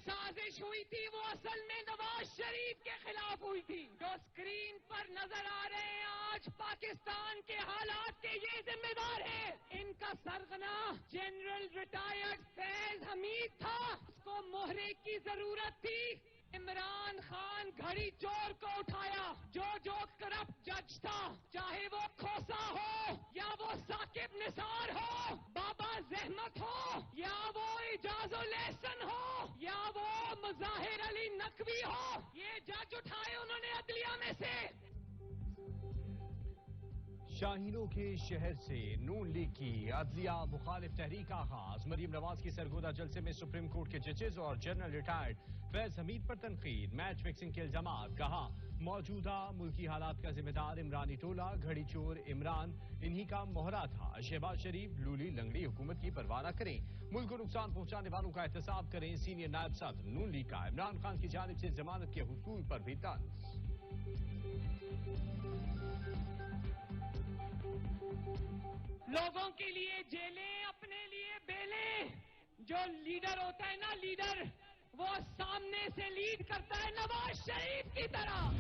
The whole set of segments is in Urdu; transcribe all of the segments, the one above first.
سازش ہوئی تھی وہ اصل میں نواز شریف کے خلاف ہوئی تھی. جو اسکرین پر نظر آ رہے ہیں آج پاکستان کے حالات کے یہ ذمہ دار ہیں. ان کا سرغنہ جنرل ریٹائرڈ فیض حمید تھا. اس کو مہرے کی ضرورت تھی. عمران خان گھڑی چور کو اٹھایا. جو کرپٹ جج تھا, چاہے وہ کھوسا ہو یا وہ ثاقب نثار ہو, بابا زحمت ہو یا وہ اعجاز الاحسن ہو یا وہ مظاہر علی نقوی ہو, یہ جج اٹھائے انہوں نے عدلیہ میں سے. شاہینوں کے شہر سے نون لیگ کی عدلیہ مخالف تحریک آغاز. مریم نواز کی سرگودہ جلسے میں سپریم کورٹ کے ججز اور جنرل ریٹائرڈ فیض حمید پر تنقید. میچ فکسنگ کے الزامات. کہا موجودہ ملکی حالات کا ذمہ دار عمرانی ٹولہ, گھڑی چور عمران انہی کا موہرا تھا. شہباز شریف لولی لنگڑی حکومت کی پرواہ نہ کریں, ملک کو نقصان پہنچانے والوں کا احتساب کریں. سینئر نائب صدر نون لیگ کا عمران خان کی جانب سے ضمانت کے حصول پر بھی طنز. لوگوں کے لیے جیلیں, اپنے لیے بیلیں. جو لیڈر ہوتا ہے نا لیڈر, وہ سامنے سے لیڈ کرتا ہے نواز شریف کی طرح.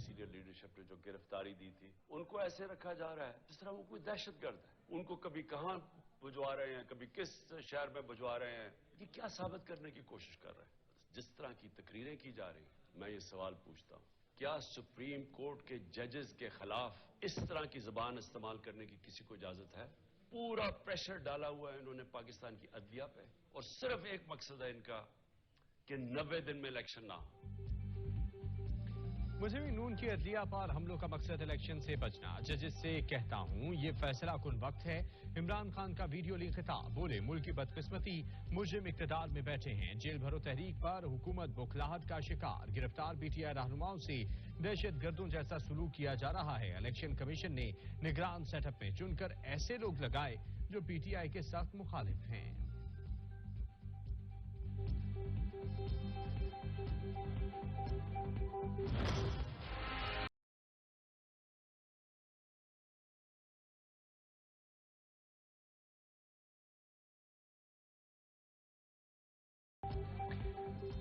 سینئر لیڈرشپ نے جو گرفتاری دی تھی ان کو ایسے رکھا جا رہا ہے جس طرح وہ کوئی دہشت گرد ہے. ان کو کبھی کہاں بھجوا رہے ہیں, کبھی کس شہر میں بھجوا رہے ہیں. یہ کیا ثابت کرنے کی کوشش کر رہے ہیں؟ جس طرح کی تقریریں کی جا رہی ہیں, میں یہ سوال پوچھتا ہوں, کیا سپریم کورٹ کے ججز کے خلاف اس طرح کی زبان استعمال کرنے کی کسی کو اجازت ہے؟ پورا پریشر ڈالا ہوا ہے انہوں نے پاکستان کی عدلیہ پہ, اور صرف ایک مقصد ہے ان کا کہ 90 دن میں الیکشن نہ ہو. مجھے بھی نون کی عدلیہ پر حملوں کا مقصد الیکشن سے بچنا. ججز سے کہتا ہوں یہ فیصلہ کن وقت ہے. عمران خان کا ویڈیو لنک خطاب. بولے ملک کی بدقسمتی, مجرم اقتدار میں بیٹھے ہیں. جیل بھرو تحریک پر حکومت بوکھلاہٹ کا شکار. گرفتار پی ٹی آئی رہنماؤں سے دہشت گردوں جیسا سلوک کیا جا رہا ہے. الیکشن کمیشن نے نگران سیٹ اپ میں چن کر ایسے لوگ لگائے جو پی ٹی آئی کے سخت مخالف ہیں.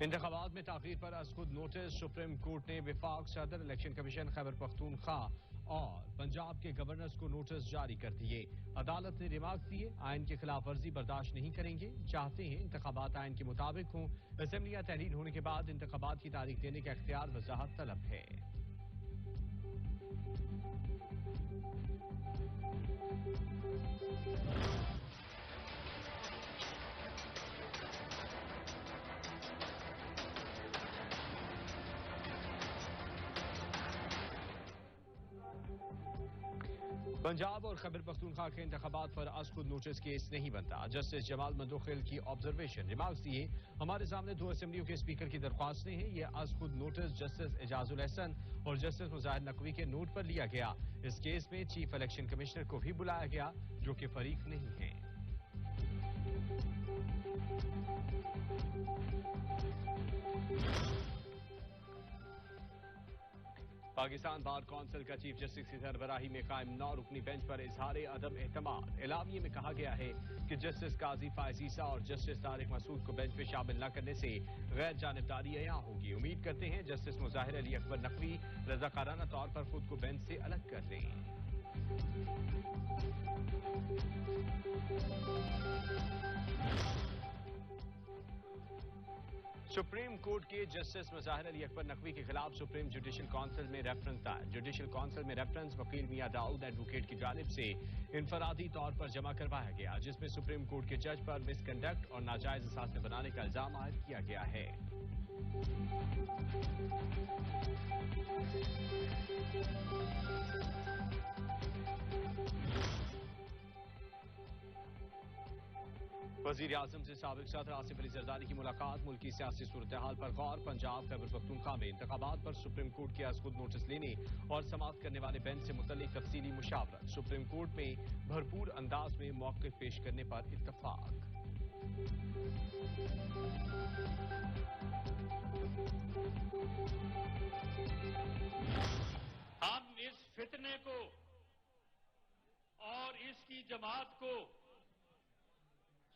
انتخابات میں تاخیر پر از خود نوٹس. سپریم کورٹ نے وفاق صدر, الیکشن کمیشن, خیبر پختونخوا اور پنجاب کے گورنرز کو نوٹس جاری کر دیے. عدالت نے ریمارک دیے, آئین کی خلاف ورزی برداشت نہیں کریں گے. چاہتے ہیں انتخابات آئین کے مطابق ہوں. اسمبلیاں تحلیل ہونے کے بعد انتخابات کی تاریخ دینے کا اختیار وضاحت طلب ہے. پنجاب اور خیبر پختونخوا کے انتخابات پر از خود نوٹس کیس نہیں بنتا. جسٹس جمال مندوخیل کی آبزرویشن. ریمارکس دیے, ہمارے سامنے 2 اسمبلیوں کے اسپیکر کی درخواستیں ہیں. یہ از خود نوٹس جسٹس اعجاز الاحسن اور جسٹس مظاہر نقوی کے نوٹ پر لیا گیا. اس کیس میں چیف الیکشن کمشنر کو بھی بلایا گیا جو کہ فریق نہیں ہیں. پاکستان بار کونسل کا چیف جسٹس کی سربراہی میں قائم 9 رکنی بینچ پر اظہار عدم اعتماد. اعلامیے میں کہا گیا ہے کہ جسٹس قاضی فائز عیسیٰ اور جسٹس طارق مسعود کو بینچ پہ شامل نہ کرنے سے غیر جانبداری عیاں ہوگی. امید کرتے ہیں جسٹس مظاہر علی اکبر نقوی رضاکارانہ طور پر خود کو بینچ سے الگ کر لیں. سپریم کورٹ کے جسٹس مظاہر علی اکبر نقوی کے خلاف سپریم جوڈیشل کونسل میں ریفرنس دائر. جوڈیشل کونسل میں ریفرنس وکیل میاں داؤد ایڈوکیٹ کی جانب سے انفرادی طور پر جمع کروایا گیا, جس میں سپریم کورٹ کے جج پر مس کنڈکٹ اور ناجائز اثاثے بنانے کا الزام عائد کیا گیا ہے. وزیر اعظم سے سابق صدر آصف علی زرداری کی ملاقات. ملکی سیاسی صورتحال پر غور. پنجاب خیبر پختونخوا میں انتخابات پر سپریم کورٹ کے از خود نوٹس لینے اور سماعت کرنے والے بینچ سے متعلق تفصیلی مشاورت. سپریم کورٹ میں بھرپور انداز میں موقف پیش کرنے پر اتفاق. ہم اس فتنے کو اور اس کی جماعت کو